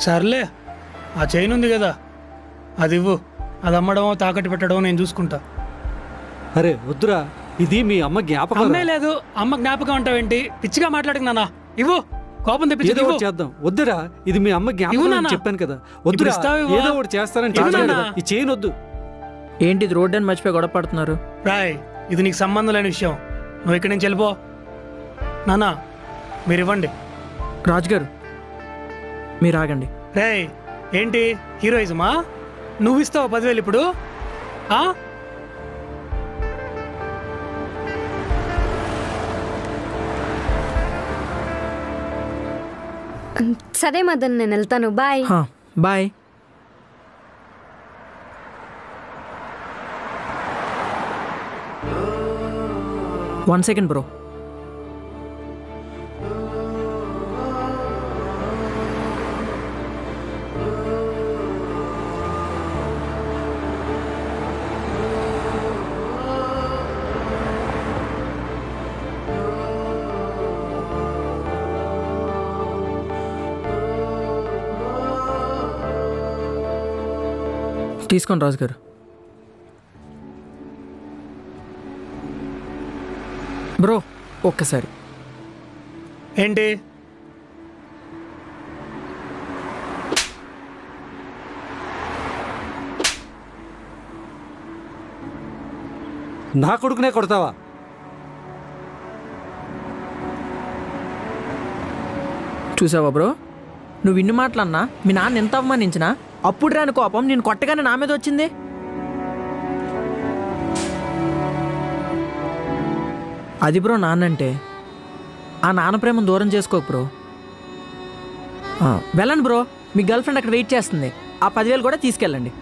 సర్లే, ఆ చైన్ ఉంది కదా, అది ఇవ్వు. అది అమ్మడమో తాకట్టు పెట్టడమో నేను చూసుకుంటా. అరే వద్దురా, ఇది మీ అమ్మ జ్ఞాపకం. అమ్మే లేదు, అమ్మ జ్ఞాపకం అంటావేంటి? పిచ్చిగా మాట్లాడకు నాన్న. ఇవ్వు, కోపం తెప్పించి చేద్దాం. వద్దురా, ఇది మీ అమ్మ జ్ఞాపకం చెప్పాను కదా. వద్దురా, ఏదో ఒకటి చేస్తారని. ఈ చైన్ వద్దు. ఏంటి ఇది రోడ్డు అని మర్చిపోయి గొడవ పడుతున్నారు? రాయ్, ఇది నీకు సంబంధం లేని విషయం. నువ్వు ఇక్కడి నుంచి వెళ్ళిపో. నాన్న మీరు ఇవ్వండి. రాజుగారు మీరు ఆగండి. రేయ్, ఏంటి హీరోయిజమా? నువ్వు ఇస్తావు 10,000 ఇప్పుడు? సరే మదన్, నేను వెళ్తాను. Bye. Bye. One second bro. తీసుకోండి రాజుగారు. బ్రో ఒక్కసారి. ఏంటి? నా కొడుకునే కొడతావా? చూసావా బ్రో, నువ్వు ఇన్ని మాటలన్నా మీ నాన్న ఎంత అవమానించినా అప్పుడు రాని కోపం నేను కొట్టగానే నా మీద వచ్చింది. అది బ్రో నాన్నంటే. ఆ నాన్న ప్రేమను దూరం చేసుకోకు బ్రో. వెళ్ళండి బ్రో, మీ గర్ల్ ఫ్రెండ్ అక్కడ వెయిట్ చేస్తుంది. ఆ 10,000 కూడా తీసుకెళ్ళండి.